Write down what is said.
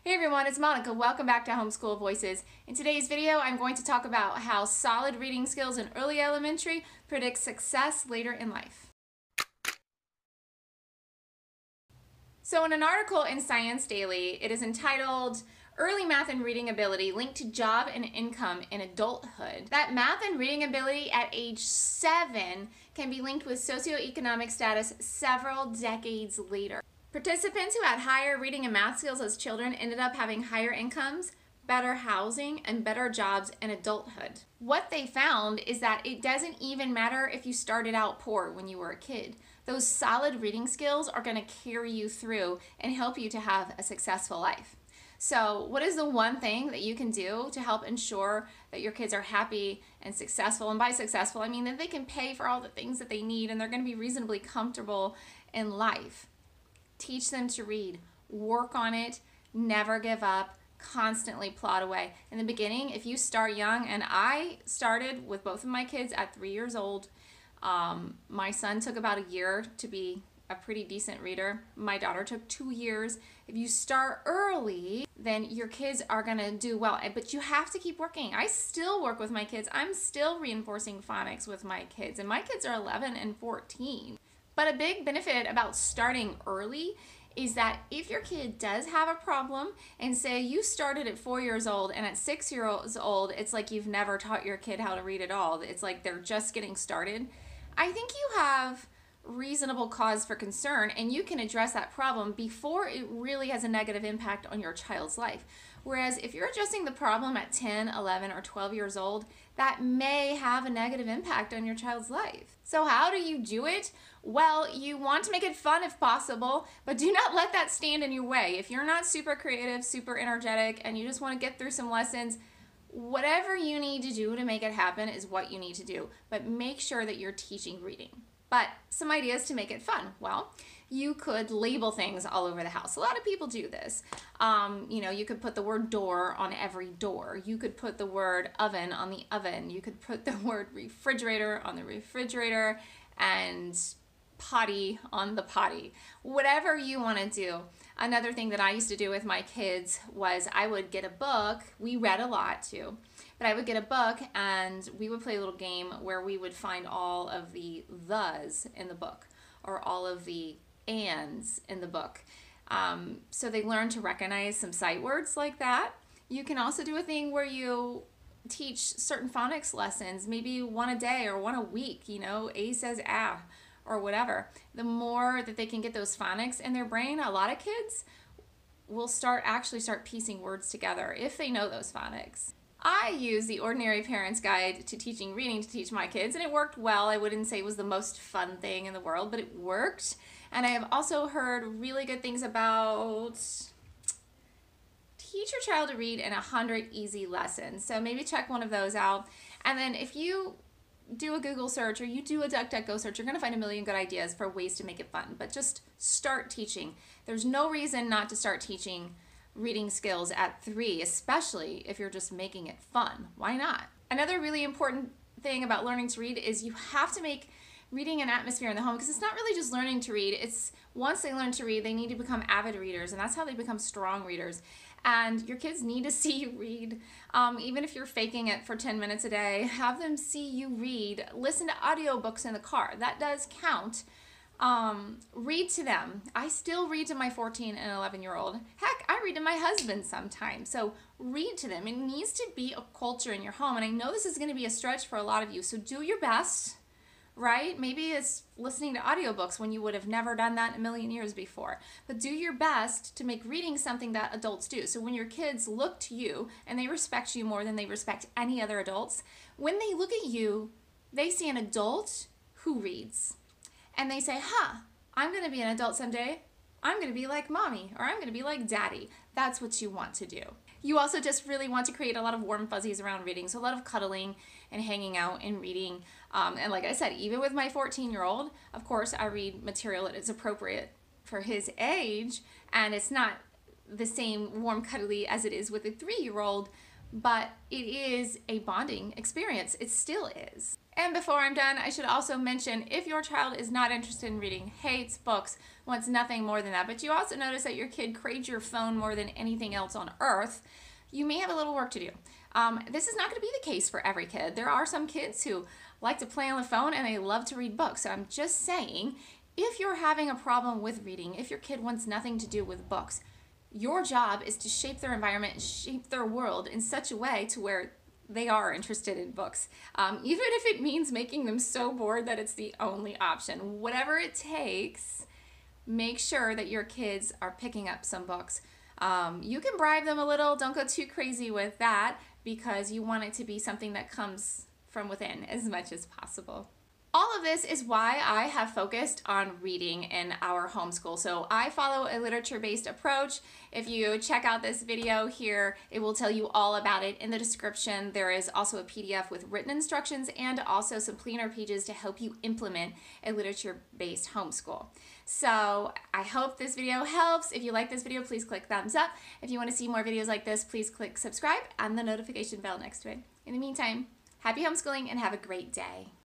Hey everyone, it's Monica. Welcome back to Homeschool Voices. In today's video, I'm going to talk about how solid reading skills in early elementary predict success later in life. So in an article in Science Daily, it is entitled, Early Math and Reading Ability Linked to Job and Income in Adulthood, that math and reading ability at age 7 can be linked with socioeconomic status several decades later. Participants who had higher reading and math skills as children ended up having higher incomes, better housing, and better jobs in adulthood. What they found is that it doesn't even matter if you started out poor when you were a kid. Those solid reading skills are going to carry you through and help you to have a successful life. So what is the one thing that you can do to help ensure that your kids are happy and successful? And by successful, I mean that they can pay for all the things that they need and they're going to be reasonably comfortable in life. Teach them to read, work on it, never give up, constantly plod away. In the beginning, if you start young, and I started with both of my kids at 3 years old. My son took about a year to be a pretty decent reader. My daughter took 2 years. If you start early, then your kids are gonna do well, but you have to keep working. I still work with my kids. I'm still reinforcing phonics with my kids, and my kids are 11 and 14. But a big benefit about starting early is that if your kid does have a problem, and say you started at 4 years old and at 6 years old, it's like you've never taught your kid how to read at all. It's like they're just getting started. I think you have reasonable cause for concern, and you can address that problem before it really has a negative impact on your child's life. Whereas if you're addressing the problem at 10, 11, or 12 years old, that may have a negative impact on your child's life. So how do you do it? Well, you want to make it fun if possible, but do not let that stand in your way. If you're not super creative, super energetic, and you just want to get through some lessons, whatever you need to do to make it happen is what you need to do. But make sure that you're teaching reading. But some ideas to make it fun. Well, you could label things all over the house. A lot of people do this. You could put the word door on every door. You could put the word oven on the oven. You could put the word refrigerator on the refrigerator and potty on the potty. Whatever you want to do. Another thing that I used to do with my kids was I would get a book. We read a lot too. But I would get a book and we would play a little game where we would find all of the thes in the book or all of the ands in the book. So they learn to recognize some sight words like that. You can also do a thing where you teach certain phonics lessons, maybe one a day or one a week, A says ah or whatever. The more that they can get those phonics in their brain, a lot of kids will actually start piecing words together if they know those phonics. I use the Ordinary Parent's Guide to Teaching Reading to teach my kids, and it worked well. I wouldn't say it was the most fun thing in the world, but it worked. And I have also heard really good things about teach your child to read in 100 easy lessons. So maybe check one of those out. And then if you do a Google search or you do a DuckDuckGo search, you're going to find a million good ideas for ways to make it fun. But just start teaching. There's no reason not to start teaching reading skills at 3, especially if you're just making it fun. Why not? Another really important thing about learning to read is you have to make reading an atmosphere in the home, because it's not really just learning to read. It's once they learn to read, they need to become avid readers, and that's how they become strong readers. And your kids need to see you read. Even if you're faking it for 10 minutes a day, have them see you read. Listen to audiobooks in the car. That does count. Read to them. I still read to my 14 and 11-year-old. Heck, I read to my husband sometimes. So read to them. It needs to be a culture in your home. And I know this is going to be a stretch for a lot of you. So do your best, right? Maybe it's listening to audiobooks when you would have never done that in a million years before. But do your best to make reading something that adults do. So when your kids look to you and they respect you more than they respect any other adults, when they look at you, they see an adult who reads. And they say, I'm going to be an adult someday. I'm going to be like mommy, or I'm going to be like daddy. That's what you want to do. You also just really want to create a lot of warm fuzzies around reading. So a lot of cuddling and hanging out and reading. And like I said, even with my 14-year-old, of course, I read material that is appropriate for his age. And it's not the same warm cuddly as it is with a 3-year-old. But it is a bonding experience. It still is. And before I'm done, I should also mention, if your child is not interested in reading, hates books, wants nothing more than that, but you also notice that your kid craves your phone more than anything else on earth, you may have a little work to do. This is not going to be the case for every kid. There are some kids who like to play on the phone and they love to read books. So I'm just saying, if you're having a problem with reading, if your kid wants nothing to do with books, your job is to shape their environment and shape their world in such a way to where they are interested in books. Even if it means making them so bored that it's the only option. Whatever it takes, make sure that your kids are picking up some books. You can bribe them a little. Don't go too crazy with that because you want it to be something that comes from within as much as possible. All of this is why I have focused on reading in our homeschool. So I follow a literature-based approach. If you check out this video here, it will tell you all about it. In the description, there is also a PDF with written instructions and also some planner pages to help you implement a literature-based homeschool. So I hope this video helps. If you like this video, please click thumbs up. If you want to see more videos like this, please click subscribe and the notification bell next to it. In the meantime, happy homeschooling and have a great day.